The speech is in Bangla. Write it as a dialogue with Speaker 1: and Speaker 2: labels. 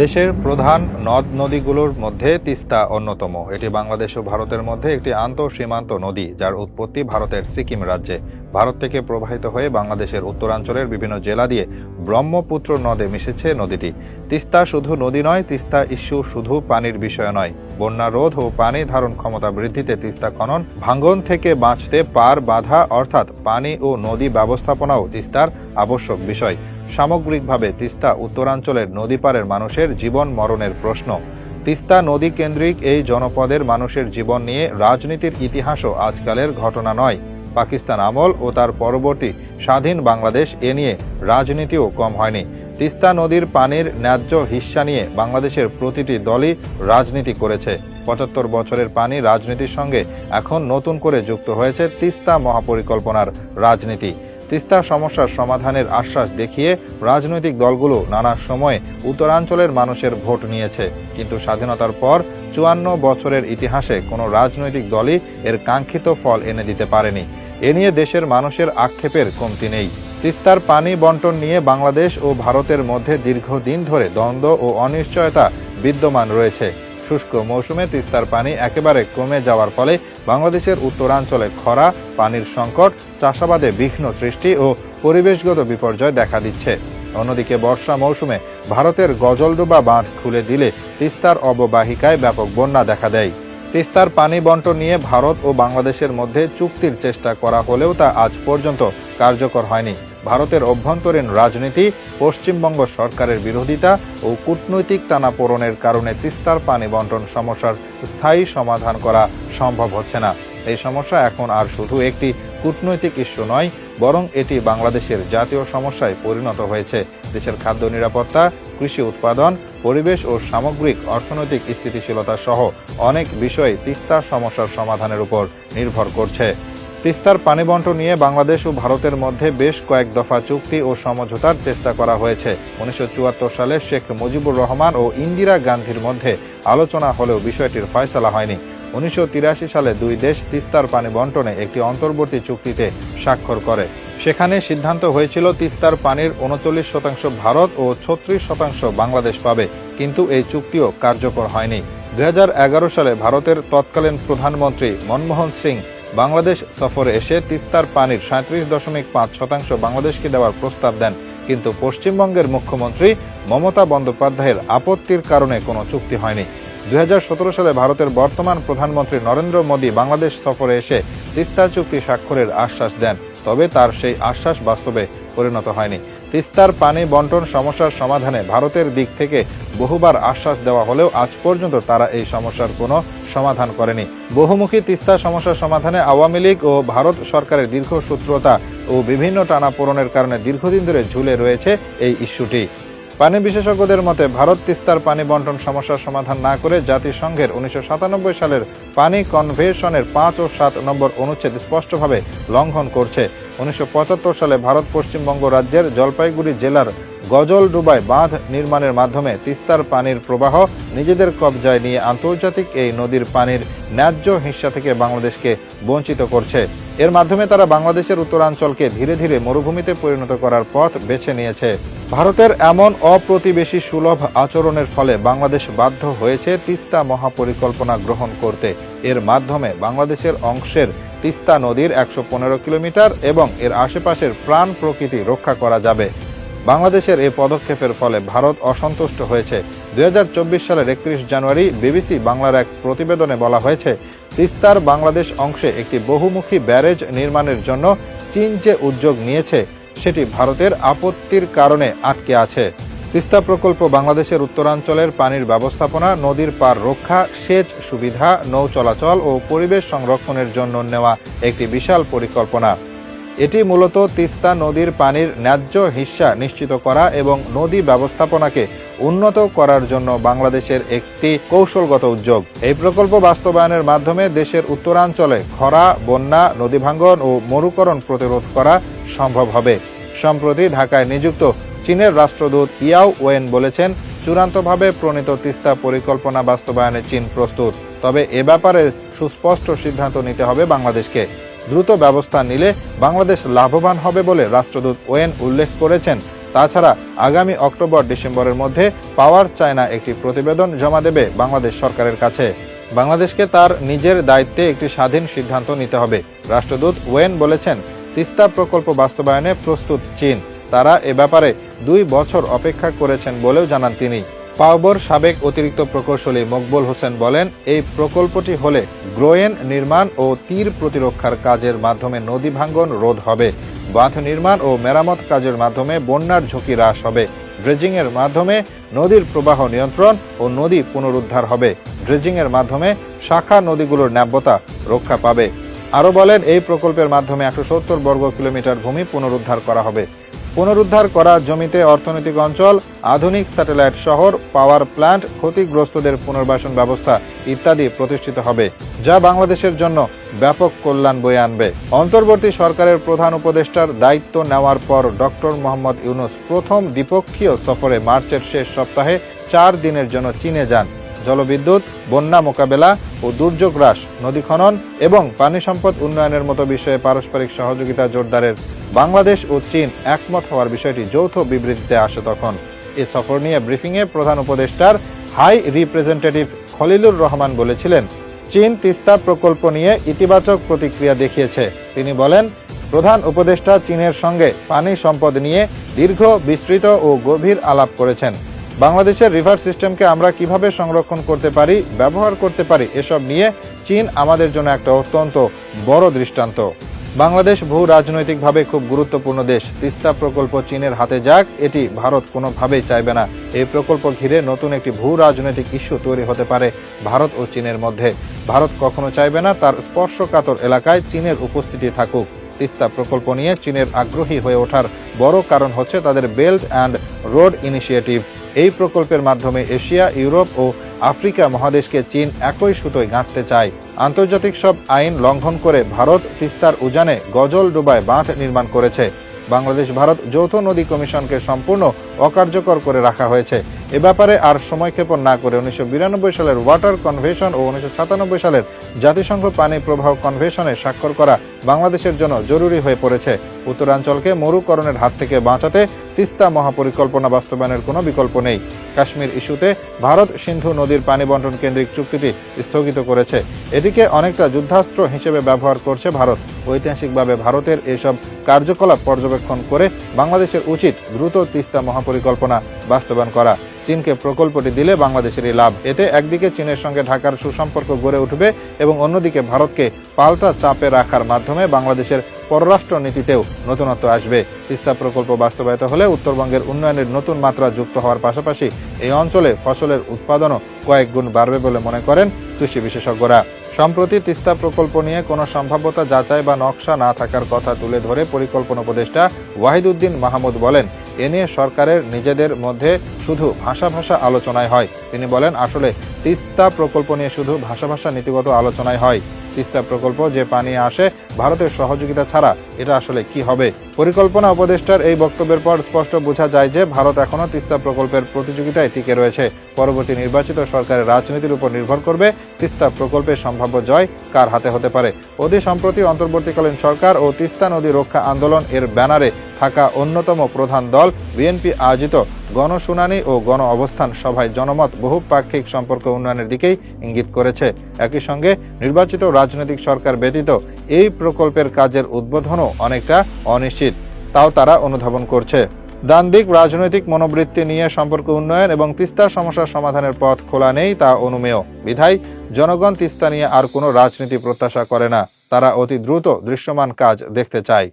Speaker 1: দেশের প্রধান নদ নদীগুলোর মধ্যে তিস্তা অন্যতম। এটি বাংলাদেশ ও ভারতের মধ্যে একটি আন্তঃসীমান্ত নদী, যার উৎপত্তি ভারতের সিকিম রাজ্যে। ভারত থেকে প্রবাহিত হয়ে বাংলাদেশের উত্তরাঞ্চলের বিভিন্ন জেলা দিয়ে ব্রহ্মপুত্র নদে মিশেছে নদীটি। তিস্তা শুধু নদী নয়, তিস্তা ইস্যু শুধু পানির বিষয় নয়। বন্যা রোধ ও পানি ধারণ ক্ষমতা বৃদ্ধিতে তিস্তা খনন, ভাঙন থেকে বাঁচতে পার বাঁধা অর্থাৎ পানি ও নদী ব্যবস্থাপনাও তিস্তার আবশ্যক বিষয়। সামগ্রিকভাবে তিস্তা উত্তরাঞ্চলের নদীপাড়ের মানুষের জীবন মরণের প্রশ্ন। তিস্তা নদী কেন্দ্রিক এই জনপদের মানুষের জীবন নিয়ে রাজনীতির ইতিহাসও আজকালের ঘটনা নয়। পাকিস্তান আমল ও তার পরবর্তী স্বাধীন বাংলাদেশ এ নিয়ে রাজনীতিও কম হয়নি। তিস্তা নদীর পানির ন্যায্য হিস্সা নিয়ে বাংলাদেশের প্রতিটি দলই রাজনীতি করেছে। ৭৫ বছরের পানি রাজনীতির সঙ্গে এখন নতুন করে যুক্ত হয়েছে তিস্তা মহাপরিকল্পনার রাজনীতি। তিস্তা সমস্যার সমাধানের আশ্বাস দেখিয়ে রাজনৈতিক দলগুলো নানা সময়ে উত্তরাঞ্চলের মানুষের ভোট নিয়েছে, কিন্তু স্বাধীনতার পর ৫৪ বছরের ইতিহাসে কোনো রাজনৈতিক দলই এর কাঙ্ক্ষিত ফল এনে দিতে পারেনি। এ নিয়ে দেশের মানুষের আক্ষেপের কমতি নেই। তিস্তার পানি বণ্টন নিয়ে বাংলাদেশ ও ভারতের মধ্যে দীর্ঘদিন ধরে দ্বন্দ্ব ও অনিশ্চয়তা বিদ্যমান রয়েছে। শুষ্ক মৌসুমে তিস্তার পানি একেবারে কমে যাওয়ার ফলে বাংলাদেশের উত্তরাঞ্চলে খরা, পানির সংকট, চাষাবাদে বিঘ্ন সৃষ্টি ও পরিবেশগত বিপর্যয় দেখা দিচ্ছে। অন্যদিকে বর্ষা মৌসুমে ভারতের গজলডোবা বাঁধ খুলে দিলে তিস্তার অববাহিকায় ব্যাপক বন্যা দেখা দেয়। তিস্তার পানি বণ্টন নিয়ে ভারত ও বাংলাদেশের মধ্যে চুক্তির চেষ্টা করা হলেও তা আজ পর্যন্ত কার্যকর হয়নি। ভারতের অভ্যন্তরীণ রাজনীতি, পশ্চিমবঙ্গ সরকারের বিরোধিতা ও কূটনৈতিক টানাপোড়েনের কারণে তিস্তার পানি বণ্টন সমস্যার স্থায়ী সমাধান করা সম্ভব হচ্ছে না। এই সমস্যা এখন আর শুধু একটি কূটনৈতিক ইস্যু নয়, বরং এটি বাংলাদেশের জাতীয় সমস্যায় পরিণত হয়েছে। দেশের খাদ্য নিরাপত্তা, কৃষি উৎপাদন, পরিবেশ ও সামগ্রিক অর্থনৈতিক স্থিতিশীলতা সহ অনেক বিষয় তিস্তা সমস্যার সমাধানের উপর নির্ভর করছে। তিস্তার পানি বণ্টন নিয়ে বাংলাদেশ ও ভারতের মধ্যে বেশ কয়েক দফা চুক্তি ও সমঝোতার চেষ্টা করা হয়েছে। ১৯৭৪ সালে শেখ মুজিবুর রহমান ও ইন্দিরা গান্ধীর মধ্যে আলোচনা হলেও বিষয়টির ফয়সালা হয়নি। ১৯৮৩ সালে দুই দেশ তিস্তার পানি বণ্টনে একটি অন্তর্বর্তী চুক্তিতে স্বাক্ষর করে। সেখানে সিদ্ধান্ত হয়েছিল তিস্তার পানির ৩৯% ভারত ও ৩৬% বাংলাদেশ পাবে, কিন্তু এই চুক্তিও কার্যকর হয়নি। ২০১১ সালে ভারতের তৎকালীন প্রধানমন্ত্রী মনমোহন সিং বাংলাদেশ সফরে এসে তিস্তার পানির ৩৭.৫% বাংলাদেশকে দেওয়ার প্রস্তাব দেন, কিন্তু পশ্চিমবঙ্গের মুখ্যমন্ত্রী মমতা বন্দ্যোপাধ্যায়ের আপত্তির কারণে কোনো চুক্তি হয়নি। ২০১৭ সালে ভারতের বর্তমান প্রধানমন্ত্রী নরেন্দ্র মোদী বাংলাদেশ সফরে এসে তিস্তা চুক্তি স্বাক্ষরের আশ্বাস দেন, তবে তার সেই আশ্বাস বাস্তবে পরিণত হয়নি। তিস্তার পানি বণ্টন সমস্যার সমাধানে ভারতের দিক থেকে বহুবার আশ্বাস দেওয়া হলেও আজ পর্যন্ত তারা এই সমস্যার কোনো সমাধান করেনি। বহুমুখী তিস্তা সমস্যার সমাধানে আওয়ামী লীগ ও ভারত সরকারের দীর্ঘসূত্রতা ও বিভিন্ন টানাপোড়েনের কারণে দীর্ঘদিন ধরে ঝুলে রয়েছে এই ইস্যুটি। পানি বিশেষজ্ঞদের মতে ভারত তিস্তার পানি বণ্টন সমস্যার সমাধান না করে জাতিসংঘের ১৯৯৭ সালের পানি কনভেনশনের ৫ ও ৭ নম্বর অনুচ্ছেদ স্পষ্টভাবে লঙ্ঘন করছে। ১৯৭৫ সালে ভারত পশ্চিমবঙ্গ রাজ্যের জলপাইগুড়ি জেলার গজলডোবায় বাঁধ নির্মাণের মাধ্যমে তিস্তার পানির প্রবাহ নিজেদের কবজায় নিয়ে আন্তর্জাতিক এই নদীর পানির ন্যায্য হিস্সা থেকে বাংলাদেশকে বঞ্চিত করছে। এর মাধ্যমে তারা বাংলাদেশের উত্তরাঞ্চলকে ধীরে ধীরে মরুভূমিতে পরিণত করার পথ বেছে নিয়েছে। ভারতের এমন অপ্রতিবেশী সুলভ আচরণের ফলে বাংলাদেশ বাধ্য হয়েছে তিস্তা মহাপরিকল্পনা গ্রহণ করতে। এর মাধ্যমে বাংলাদেশের অংশের তিস্তা নদীর ১১৫ কিলোমিটার এবং এর আশেপাশের প্রাণ প্রকৃতি রক্ষা করা যাবে। বাংলাদেশের এই পদক্ষেপের ফলে ভারত অসন্তুষ্ট হয়েছে। ২০২৪ সালের ৩১ জানুয়ারি বিবিসি বাংলার এক প্রতিবেদনে বলা হয়েছে, তিস্তার বাংলাদেশ অংশে একটি বহুমুখী ব্যারেজ নির্মাণের জন্য চীন যে উদ্যোগ নিয়েছে সেটি ভারতের আপত্তির কারণে আটকে আছে। তিস্তা প্রকল্প বাংলাদেশের উত্তরাঞ্চলের পানির ব্যবস্থাপনা, নদীর পার রক্ষা, সেচ সুবিধা, নৌ চলাচল ও পরিবেশ সংরক্ষণের জন্য নেওয়া একটি বিশাল পরিকল্পনা। এটি মূলত তিস্তা নদীর পানির ন্যায্য হিস্সা নিশ্চিত করা এবং নদী ব্যবস্থাপনাকে উন্নত করার জন্য বাংলাদেশের একটি কৌশলগত উদ্যোগ। এই প্রকল্প বাস্তবায়নের মাধ্যমে দেশের উত্তরাঞ্চলে খরা, বন্যা, নদী ভাঙ্গন ও মরুকরণ প্রতিরোধ করা সম্ভব হবে। সম্প্রতি ঢাকায় নিযুক্ত চীনের রাষ্ট্রদূত ইয়াও ওয়েন বলেছেন, চূড়ান্তভাবে প্রণীত তিস্তা পরিকল্পনা বাস্তবায়নে চীন প্রস্তুত, তবে এ ব্যাপারে সুস্পষ্ট সিদ্ধান্ত নিতে হবে বাংলাদেশকে। দ্রুত ব্যবস্থা নিলে বাংলাদেশ লাভবান হবে বলে রাষ্ট্রদূত ওয়েন উল্লেখ করেছেন। তাছাড়া আগামী অক্টোবর-ডিসেম্বরের মধ্যে পাওয়ার চায়না একটি প্রতিবেদন জমা দেবে বাংলাদেশ সরকারের কাছে। বাংলাদেশকে তার নিজের দায়িত্বে একটি স্বাধীন সিদ্ধান্ত নিতে হবে। রাষ্ট্রদূত ওয়েন বলেছেন, তিস্তা প্রকল্প বাস্তবায়নে প্রস্তুত চীন। তারা এ ব্যাপারে 2 বছর অপেক্ষা করেছেন বলেও জানান তিনি। পাওবর সাবেক অতিরিক্ত প্রকৌশলী মকবুল হোসেন বলেন, এই প্রকল্পটি হলে গ্রোয়েন নির্মাণ ও তীর প্রতিরক্ষার কাজের মাধ্যমে নদী ভাঙ্গন রোধ হবে। বাঁধ নির্মাণ ও মেরামত কাজের মাধ্যমে বন্যার ঝুঁকি হ্রাস হবে। ড্রেজিংয়ের মাধ্যমে নদীর প্রবাহ নিয়ন্ত্রণ ও নদী পুনরুদ্ধার হবে। ড্রেজিংয়ের মাধ্যমে শাখা নদীগুলোর নাব্যতা রক্ষা পাবে। আরও বলেন, এই প্রকল্পের মাধ্যমে 170 বর্গ কিলোমিটার ভূমি পুনরুদ্ধার করা হবে। পুনরুদ্ধার করা জমিতে অর্থনৈতিক অঞ্চল, আধুনিক স্যাটেলাইট শহর, পাওয়ার প্ল্যান্ট, ক্ষতিগ্রস্তদের পুনর্বাসন ব্যবস্থা ইত্যাদি প্রতিষ্ঠিত হবে, যা বাংলাদেশের জন্য ব্যাপক কল্যাণ বয়ে আনবে। অন্তর্বর্তী সরকারের প্রধান উপদেষ্টার দায়িত্ব নেওয়ার পর ডক্টর মোহাম্মদ ইউনূস প্রথম দ্বিপক্ষীয় সফরে মার্চের শেষ সপ্তাহে 4 দিনের জন্য চীনে যান। জলবিদ্যুৎ, বন্যা মোকাবেলা ও দুর্যোগ হ্রাস, নদী খনন এবং পানি সম্পদ উন্নয়নের মতো বিষয়ে পারস্পরিক সহযোগিতা জোরদারের বাংলাদেশ ও চীন একমত হওয়ার বিষয়টি যৌথ বিবৃতিতে আসে। তখন এ সফর নিয়ে ব্রিফিংয়ে প্রধান উপদেষ্টার হাই রিপ্রেজেন্টেটিভ খলিলুর রহমান বলেছিলেন, চীন তিস্তা প্রকল্প নিয়ে ইতিবাচক প্রতিক্রিয়া দেখিয়েছে। তিনি বলেন, প্রধান উপদেষ্টা চীনের সঙ্গে পানি সম্পদ নিয়ে দীর্ঘ, বিস্তৃত ও গভীর আলাপ করেছেন। বাংলাদেশের রিভার সিস্টেমকে আমরা কিভাবে সংরক্ষণ করতে পারি, ব্যবহার করতে পারি, এসব নিয়ে চীন আমাদের জন্য একটা অত্যন্ত বড় দৃষ্টান্ত। বাংলাদেশ ভূ রাজনৈতিকভাবে খুব গুরুত্বপূর্ণ দেশ। তিস্তা প্রকল্প চীনের হাতে যাক, এটি ভারত কোনোভাবেই চাইবে না। এই প্রকল্প ঘিরে নতুন একটি ভূ রাজনৈতিক ইস্যু তৈরি হতে পারে ভারত ও চীনের মধ্যে। ভারত কখনো চাইবে না তার স্পর্শকাতর এলাকায় চীনের উপস্থিতি থাকুক। তিস্তা প্রকল্প নিয়ে চীনের আগ্রহী হয়ে ওঠার বড় কারণ হচ্ছে তাদের বেল্ট অ্যান্ড রোড ইনিশিয়েটিভ। এই প্রকল্পের মাধ্যমে এশিয়া, ইউরোপ ও আফ্রিকা মহাদেশকে চীন একই সুতোয় গাঁথতে চায়। আন্তর্জাতিক সব আইন লঙ্ঘন করে ভারত তিস্তার উজানে গজলডোবায় বাঁধ নির্মাণ করেছে। বাংলাদেশ ভারত যৌথ নদী কমিশনকে সম্পূর্ণ অকার্যকর করে রাখা হয়েছে। এ ব্যাপারে আর সময়ক্ষেপণ না করে 1992 সালের ওয়াটার কনভেনশন ও 1997 সালের জাতিসংঘ পানি প্রবাহ কনভেনশনে স্বাক্ষর করা বাংলাদেশের জন্য জরুরি হয়ে পড়েছে। উত্তরাঞ্চলকে মরুকরণের হাত থেকে বাঁচাতে তিস্তা মহাপরিকল্পনা বাস্তবায়নের কোনো বিকল্প নেই। কাশ্মীর ইস্যুতে ভারত সিন্ধু নদীর পানি বন্টন কেন্দ্রিক চুক্তিটি স্থগিত করেছে। এটিকে অনেকটা যুদ্ধাস্ত্র হিসেবে ব্যবহার করছে ভারত। ঐতিহাসিকভাবে ভারতের এসব কার্যকলাপ পর্যবেক্ষণ করে বাংলাদেশের উচিত দ্রুত তিস্তা মহাপরিকল্পনা বাস্তবায়ন করা। চীনকে প্রকল্পটি দিলে বাংলাদেশেরই লাভ। এতে একদিকে চীনের সঙ্গে ঢাকার সুসম্পর্ক গড়ে উঠবে এবং অন্যদিকে ভারতকে পাল্টা চাপে রাখার মাধ্যমে বাংলাদেশের পররাষ্ট্র নীতিতেও নতুনত্ব আসবে। তিস্তা প্রকল্প বাস্তবায়িত হলে উত্তরবঙ্গের উন্নয়নের নতুন মাত্রা যুক্ত হওয়ার পাশাপাশি এই অঞ্চলে ফসলের উৎপাদনও কয়েক গুণ বাড়বে বলে মনে করেন কৃষি বিশেষজ্ঞরা। সম্প্রতি তিস্তা প্রকল্প নিয়ে কোনো সম্ভাব্যতা যাচাই বা নকশা না থাকার কথা তুলে ধরে পরিকল্পনা উপদেষ্টা ওয়াহিদুদ্দিন মাহমুদ বলেন, এ নিয়ে সরকারের নিজেদের মধ্যে শুধু ভাষা আলোচনায় হয়। তিনি বলেন, আসলে তিস্তা প্রকল্প নিয়ে শুধু ভাষা নীতিগত আলোচনায় হয়। তিস্তা প্রকল্প যে পানি আসে ভারতের সহযোগিতা ছাড়া এটা আসলে কি হবে? পরিকল্পনা উপদেষ্টার এই বক্তব্যের পর স্পষ্ট বোঝা যায় যে ভারত এখনো তিস্তা প্রকল্পের প্রতিযোগিতায় টিকে রয়েছে। পরবর্তী নির্বাচিত সরকারের রাজনীতির উপর নির্ভর করবে তিস্তা প্রকল্পের সম্ভাব্য জয় কার হাতে হতে পারে। অতি সম্প্রতি অন্তর্বর্তীকালীন সরকার ও তিস্তা নদী রক্ষা আন্দোলন এর ব্যানারে থাকা অন্যতম প্রধান দল বিএনপি আয়োজিত গণশুনানি ও গণ অবস্থান সভায় জনমত বহুপাক্ষিক সম্পর্ক উন্নয়নের দিকেই ইঙ্গিত করেছে। একই সঙ্গে নির্বাচিত রাজনৈতিক সরকার ব্যতীত এই প্রকল্পের কাজের উদ্বোধনও অনেকটা অনিশ্চিত, তাও তারা অনুধাবন করছে। দ্বান্দ্বিক রাজনৈতিক মনোবৃত্তি নিয়ে সম্পর্ক উন্নয়ন এবং তিস্তার সমস্যার সমাধানের পথ খোলা নেই, তা অনুমেয়। বিধায় জনগণ তিস্তা নিয়ে আর কোনো রাজনীতি প্রত্যাশা করে না। তারা অতি দ্রুত দৃশ্যমান কাজ দেখতে চায়।